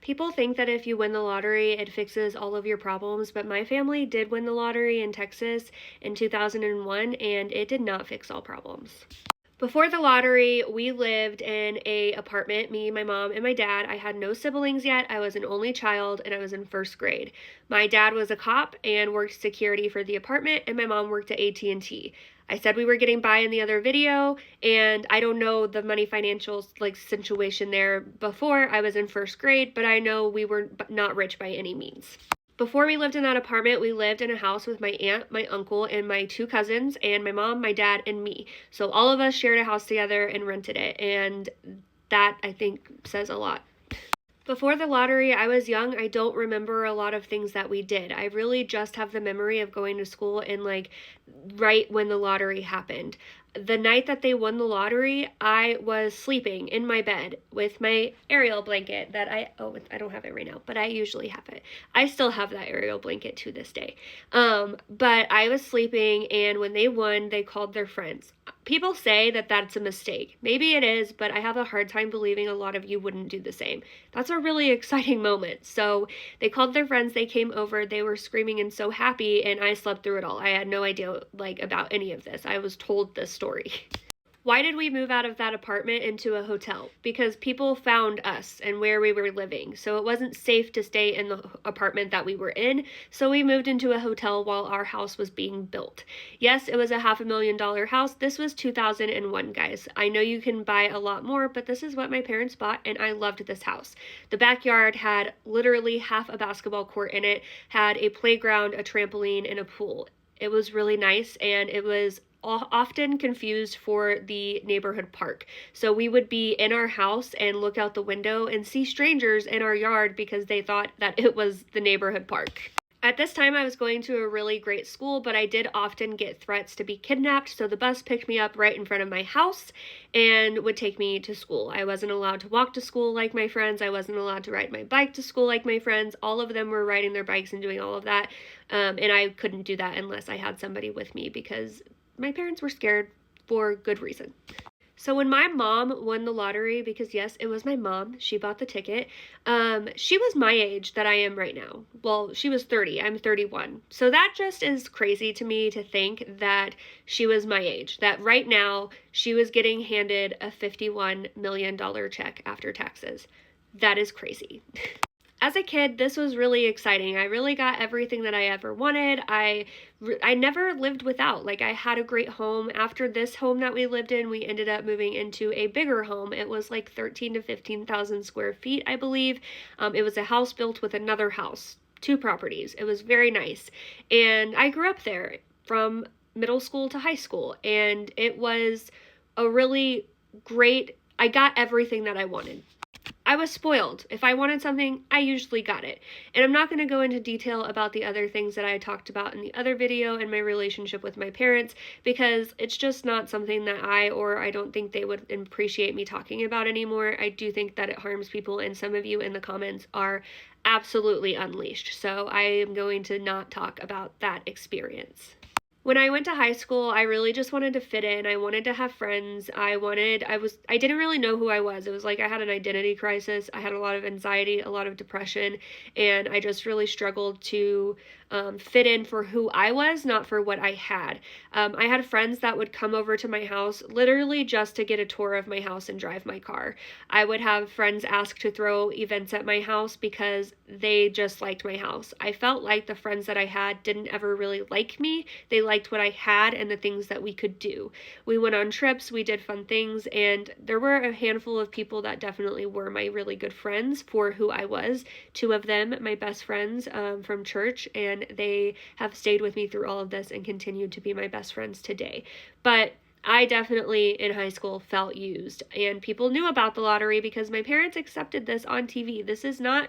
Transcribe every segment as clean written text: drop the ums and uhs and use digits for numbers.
People think that if you win the lottery, it fixes all of your problems, but my family did win the lottery in Texas in 2001, and it did not fix all problems. Before the lottery, we lived in a apartment, me, my mom, and my dad. I had no siblings yet. I was an only child, and I was in first grade. My dad was a cop and worked security for the apartment, and my mom worked at AT&T. I said we were getting by in the other video, and I don't know the money financial situation there before. I was in first grade, but I know we were not rich by any means. Before we lived in that apartment, we lived in a house with my aunt, my uncle, and my two cousins, and my mom, my dad, and me. So all of us shared a house together and rented it, and that, I think, says a lot. Before the lottery, I was young. I don't remember a lot of things that we did. I really just have the memory of going to school and right when the lottery happened. The night that they won the lottery, I was sleeping in my bed with my Ariel blanket that I don't have it right now, but I usually have it. I still have that Ariel blanket to this day. But I was sleeping, and when they won, they called their friends. People say that that's a mistake. Maybe it is, but I have a hard time believing a lot of you wouldn't do the same. That's a really exciting moment. So they called their friends, they came over, they were screaming and so happy, and I slept through it all. I had no idea about any of this. I was told this story. Why did we move out of that apartment into a hotel? Because people found us and where we were living. So it wasn't safe to stay in the apartment that we were in. So we moved into a hotel while our house was being built. Yes, it was a $500,000 house. This was 2001, guys. I know you can buy a lot more, but this is what my parents bought, and I loved this house. The backyard had literally half a basketball court in it, had a playground, a trampoline, and a pool. It was really nice, and it was often confused for the neighborhood park. So we would be in our house and look out the window and see strangers in our yard because they thought that it was the neighborhood park. At this time, I was going to a really great school, but I did often get threats to be kidnapped, so the bus picked me up right in front of my house and would take me to school. I wasn't allowed to walk to school like my friends. I wasn't allowed to ride my bike to school like my friends. All of them were riding their bikes and doing all of that, and I couldn't do that unless I had somebody with me because my parents were scared for good reason. So when my mom won the lottery, because yes, it was my mom, she bought the ticket, she was my age that I am right now. Well, she was 30, I'm 31. So that just is crazy to me to think that she was my age, that right now she was getting handed a $51 million check after taxes. That is crazy. As a kid, this was really exciting. I really got everything that I ever wanted. I never lived without. I had a great home. After this home that we lived in, we ended up moving into a bigger home. It was 13 to 15,000 square feet, I believe. It was a house built with another house, 2 properties. It was very nice. And I grew up there from middle school to high school. And it was a really great, I got everything that I wanted. I was spoiled. If I wanted something, I usually got it. And I'm not going to go into detail about the other things that I talked about in the other video and my relationship with my parents because it's just not something that I don't think they would appreciate me talking about anymore. I do think that it harms people, and some of you in the comments are absolutely unleashed. So I am going to not talk about that experience. When I went to high school, I really just wanted to fit in. I wanted to have friends. I didn't really know who I was. It was like I had an identity crisis. I had a lot of anxiety, a lot of depression, and I just really struggled to fit in for who I was, not for what I had. I had friends that would come over to my house literally just to get a tour of my house and drive my car. I would have friends ask to throw events at my house because they just liked my house. I felt like the friends that I had didn't ever really like me. They liked what I had and the things that we could do. We went on trips, we did fun things, and there were a handful of people that definitely were my really good friends for who I was. 2 of them, my best friends from church, and they have stayed with me through all of this and continued to be my best friends today. But I definitely in high school felt used, and people knew about the lottery because my parents accepted this on TV. This is not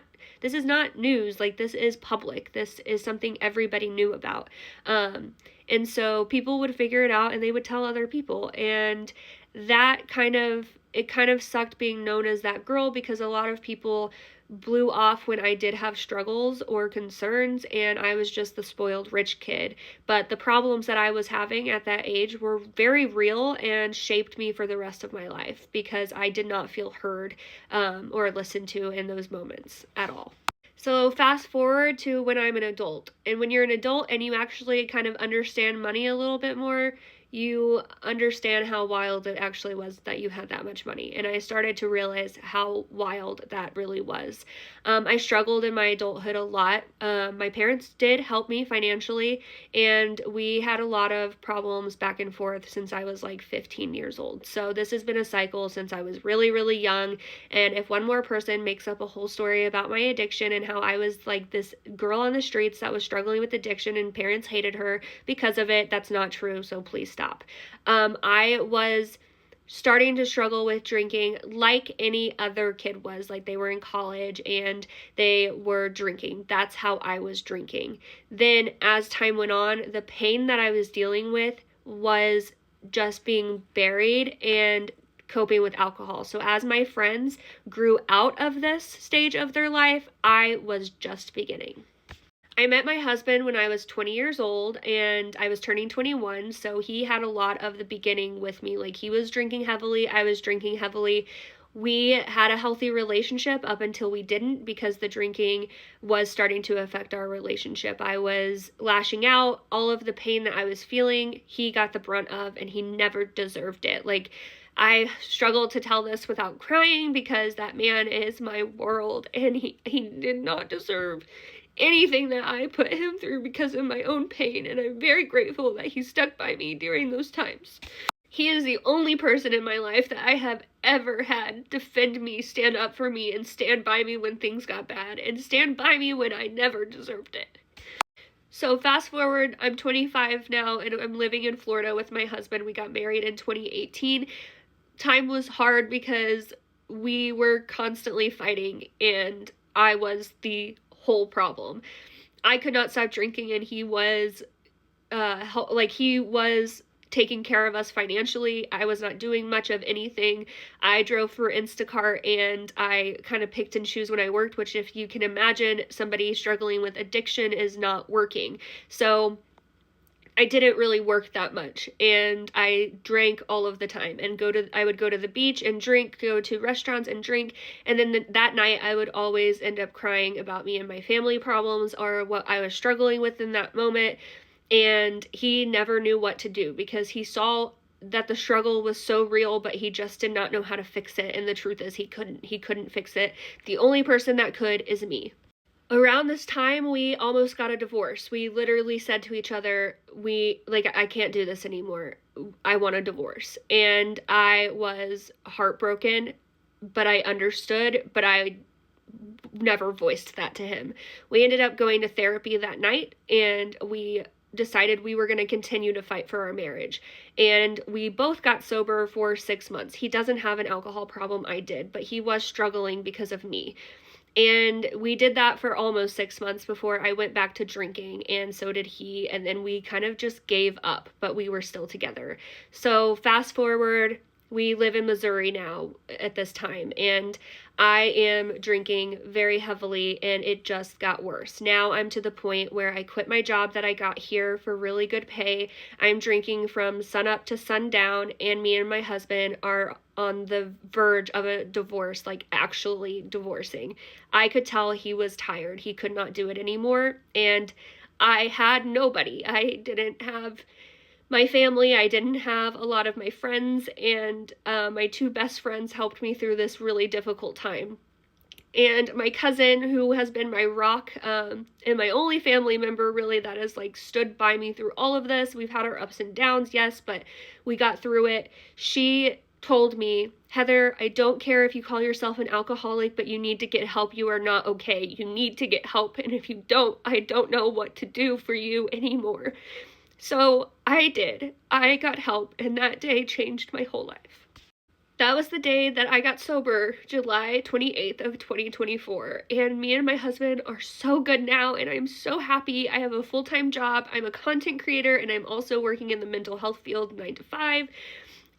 news. This is public. This is something everybody knew about. And so people would figure it out and they would tell other people. And it kind of sucked being known as that girl because a lot of people blew off when I did have struggles or concerns, and I was just the spoiled rich kid. But the problems that I was having at that age were very real and shaped me for the rest of my life because I did not feel heard or listened to in those moments at all. So fast forward to when I'm an adult. And when you're an adult and you actually kind of understand money a little bit more, you understand how wild it actually was that you had that much money. And I started to realize how wild that really was. I struggled in my adulthood a lot. My parents did help me financially, and we had a lot of problems back and forth since I was like 15 years old. So this has been a cycle since I was really, really young. And if one more person makes up a whole story about my addiction and how I was like this girl on the streets that was struggling with addiction and parents hated her because of it, that's not true. So please stop. I was starting to struggle with drinking like any other kid was. Like, they were in college and they were drinking. That's how I was drinking. Then as time went on, the pain that I was dealing with was just being buried and coping with alcohol. So as my friends grew out of this stage of their life, I was just beginning. I met my husband when I was 20 years old and I was turning 21, so he had a lot of the beginning with me. Like, he was drinking heavily, I was drinking heavily. We had a healthy relationship up until we didn't, because the drinking was starting to affect our relationship. I was lashing out. All of the pain that I was feeling, he got the brunt of, and he never deserved it. Like, I struggle to tell this without crying because that man is my world, and he did not deserve anything that I put him through because of my own pain, and I'm very grateful that he stuck by me during those times. He is the only person in my life that I have ever had defend me, stand up for me, and stand by me when things got bad, and stand by me when I never deserved it. So fast forward, I'm 25 now, and I'm living in Florida with my husband. We got married in 2018. Time was hard because we were constantly fighting, and I was the whole problem. I could not stop drinking, and he was taking care of us financially. I was not doing much of anything. I drove for Instacart, and I kind of picked and choose when I worked, which, if you can imagine, somebody struggling with addiction is not working. So I didn't really work that much, and I drank all of the time, and I would go to the beach and drink, go to restaurants and drink, and then that night I would always end up crying about me and my family problems or what I was struggling with in that moment. And he never knew what to do because he saw that the struggle was so real, but he just did not know how to fix it. And the truth is, he couldn't fix it. The only person that could is me. Around this time, we almost got a divorce. We literally said to each other, I can't do this anymore. I want a divorce. And I was heartbroken, but I understood, but I never voiced that to him. We ended up going to therapy that night, and we decided we were going to continue to fight for our marriage. And we both got sober for 6 months. He doesn't have an alcohol problem, I did, but he was struggling because of me. And we did that for almost 6 months before I went back to drinking, and so did he. And then we kind of just gave up, but we were still together. So fast forward, we live in Missouri now at this time, and I am drinking very heavily, and it just got worse. Now I'm to the point where I quit my job that I got here for really good pay. I'm drinking from sunup to sundown, and me and my husband are on the verge of a divorce, like actually divorcing. I could tell he was tired. He could not do it anymore, and I had nobody. I didn't have my family, I didn't have a lot of my friends, and my two best friends helped me through this really difficult time. And my cousin, who has been my rock, and my only family member really that has stood by me through all of this. We've had our ups and downs, yes, but we got through it. She told me, Heather, I don't care if you call yourself an alcoholic, but you need to get help. You are not okay. You need to get help, and if you don't, I don't know what to do for you anymore. So I did. I got help, and that day changed my whole life. That was the day that I got sober, July 28th of 2024, and me and my husband are so good now, and I'm so happy. I have a full-time job. I'm a content creator, and I'm also working in the mental health field 9 to 5,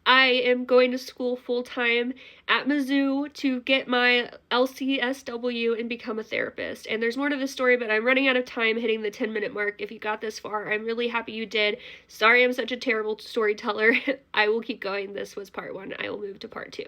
I am going to school full-time at Mizzou to get my LCSW and become a therapist. And there's more to this story, but I'm running out of time hitting the 10-minute mark. If you got this far, I'm really happy you did. Sorry I'm such a terrible storyteller. I will keep going. This was part 1. I will move to part 2.